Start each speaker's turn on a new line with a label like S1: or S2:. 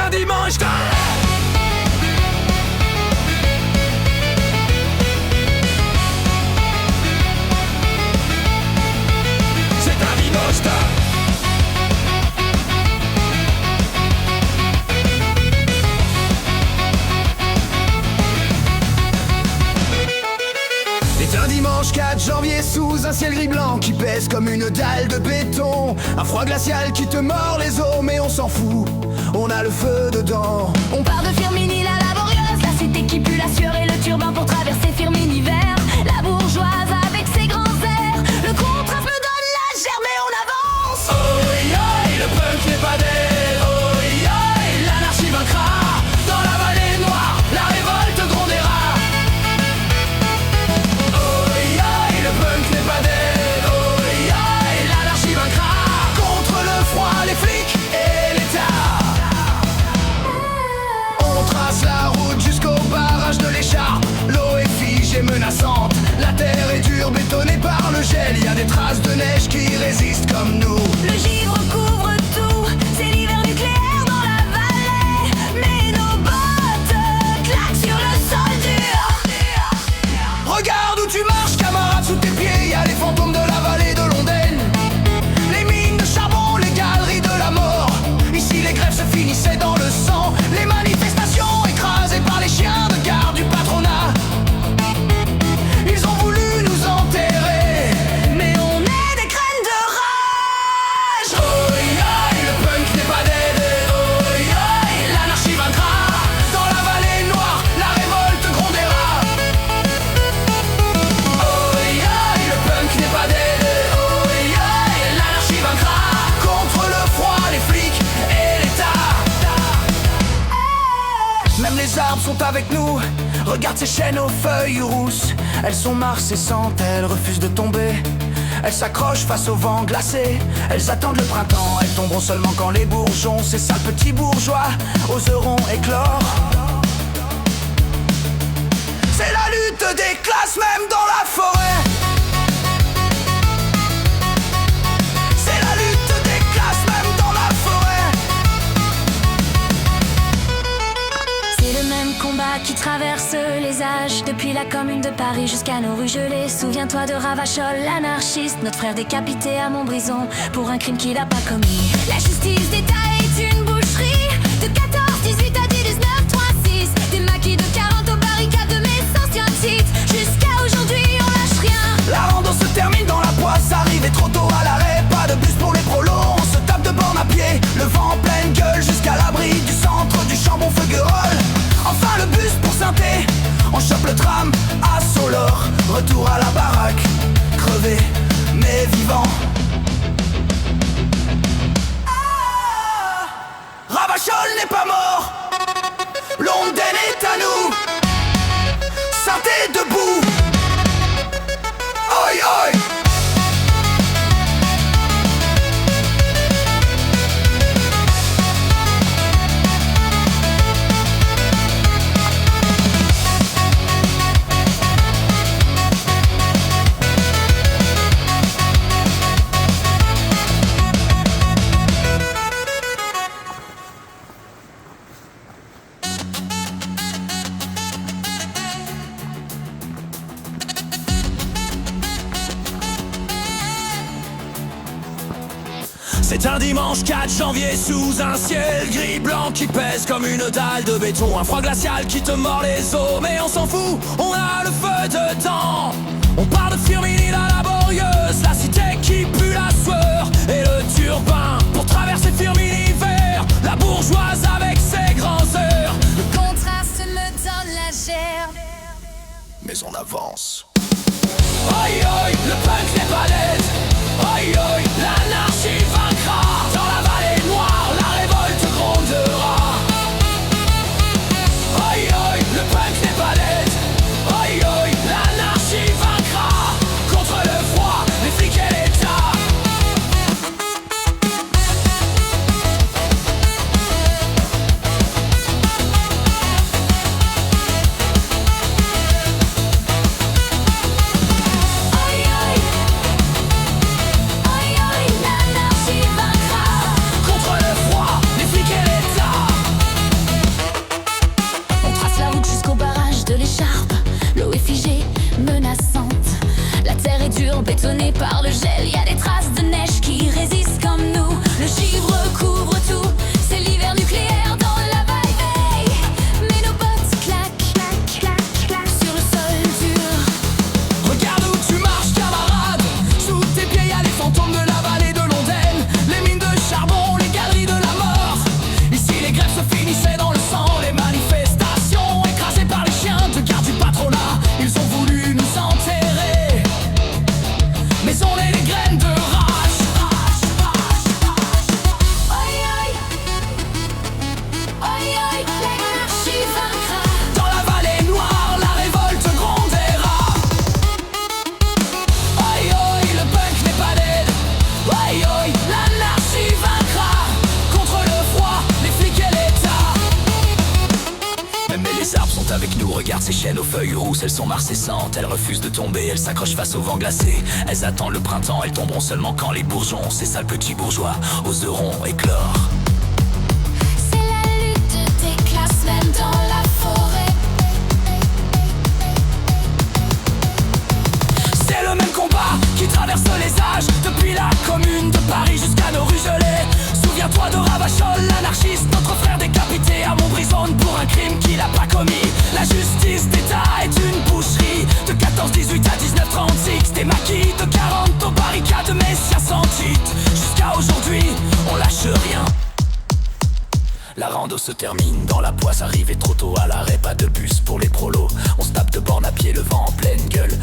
S1: un dimanche C'est un dimanche
S2: C'est un dimanche 4 janvier sous un ciel gris-blanc qui pèse comme une dalle de béton. Un froid glacial qui te mord les os, mais on s'en fout, on a le feu dedans.
S3: On part de Firmini, la laborieuse, la cité qui pue la sueur et le turbin pour traverser Firmini vert. La bourgeoise avec ses grands airs, le contraste me donne la gerbe mais on avance.
S1: Oh yeah, le punk n'est pas dead. Oh yeah, l'anarchie vaincra. Dans la vallée noire, la révolte grondera. Oh yeah, le punk n'est pas dead. Oh yeah, l'anarchie vaincra. Contre le froid, les flics et l'État.
S2: On trace la route jusqu'au barrage de l'écharpe. L'eau est figée, menaçante. La terre est dure, bétonnée par le gel. Il y a des traces de neige qui résistent comme nous.
S3: Le givre couvre tout, c'est l'hiver nucléaire dans la vallée. Mais nos bottes claquent sur le sol dur.
S2: Regarde où tu marches, camarade, sous tes pieds. Y a les fantômes de la vallée de Londaine. Les mines de charbon, les galeries de la mort. Ici les grèves se finissaient dans le sang. Les manifestations écrasées par les chiens de garde du patronat. Ils ont voulu nous enterrer,
S3: Mais on est des graines de rage.
S1: Oh yeah, le punk n'est pas dead. Oh yeah, l'anarchie vaincra. Dans la vallée noire, la révolte grondera. Oh yeah, le punk n'est pas dead. Oh yeah, l'anarchie vaincra. Contre le froid, les flics et l'État.
S2: même les arbres sont avec nous. Regarde ces chaînes aux feuilles rousses. Elles sont marcessantes, elles refusent de tomber. Elles s'accrochent face au vent glacé. Elles attendent le printemps, elles tomberont seulement quand les bourgeons, ces sales petits bourgeois, oseront éclore. C'est la lutte des classes même dans la forêt. C'est la lutte des classes même dans la forêt.
S3: C'est le même combat qui traverse les âges. Depuis la commune de Paris jusqu'à nos rues gelées. Souviens-toi de Ravachol, l'anarchiste, notre frère décapité à Montbrison pour un crime qu'il a pas commis. La justice d'État est une boucherie. De 14, 18 à 19, 36. Des maquis de 40 aux barricades de mes anciens titres. Jusqu'à aujourd'hui on lâche rien.
S2: La rando se termine dans la poisse, arrivé trop tôt à l'arrêt. Pas de bus pour les prolos, on se tape de borne à pied. Le vent en pleine gueule jusqu'à l'abri du centre du Chambon-Feuguerolles. Enfin le bus pour Saint-Thé, on chope le tram à Solor. Retour à la baraque, crevé mais vivant. Ravachol n'est pas mort, Londaine est à nous. Saint-Thé debout. Oi oi.
S1: C'est un dimanche 4 janvier sous un ciel gris-blanc qui pèse comme une dalle de béton. Un froid glacial qui te mord les os, mais on s'en fout, on a le feu dedans. On part de Firmini la laborieuse, la cité qui pue la sueur et le turbin pour traverser Firmini vert. La bourgeoise avec ses grands heures.
S3: Le contraste me donne la gerbe.
S2: Mais on avance.
S1: Oi oi, le punk n'est pas dead. Oi oi, l'anarchie vaincra. Dans la vallée noire, la révolte grondera. Oi oi, le punk n'est pas dead. Oi oi, l'anarchie vaincra. Contre le froid, les flics et l'État.
S3: Oi oi, oi oi, l'anarchie sont bétonnés par le gel. Y a des traces de neige qui résistent comme nous. Le givre couvre tout, c'est l'hiver nucléaire dans la vibe. Hey, mais nos bottes claquent, claquent, claquent, claquent sur le sol dur.
S2: Regarde où tu marches, camarade. Sous tes pieds y'a les fantômes de la vallée de l'Ondaine, les mines de charbon, les galeries de la mort. Ici les grèves se finissaient dans le sang, les manifestations écrasées par les chiens de garde du patronat. Ils ont voulu nous enterrer, mais on est les graines de rage.
S3: Oi, oi, oi, oi, l'anarchie vaincra.
S2: Dans la vallée noire, la révolte grondera. Oi oi, le punk n'est pas dead. Oi oi, l'anarchie vaincra. Contre le froid, les flics et l'État.
S1: Même les arbres sont avec nous, regarde ces chênes aux feuilles rousses. Elles sont marcessantes, elles refusent de tomber. Elles s'accrochent face au vent glacé. Elles attendent le printemps, elles tomberont seulement quand les bourgeons, ces sales petits bourgeois, oseront éclore.
S3: C'est la lutte des classes, même dans la forêt.
S2: C'est le même combat qui traverse les âges, depuis la commune de Paris jusqu'à nos rues gelées. Souviens-toi de Ravachol, l'anarchiste, notre frère décapité à Montbrison pour un crime qu'il a pas commis. La justice d'État est une boucherie, de 14-18 à 19-36. Des maquis de 40 aux barricades, Messia sans titre. Jusqu'à aujourd'hui, on lâche rien.
S1: La rando se termine, dans la poisse arrivé trop tôt à l'arrêt. Pas de bus pour les prolos, on se tape de borne à pied, le vent en pleine gueule.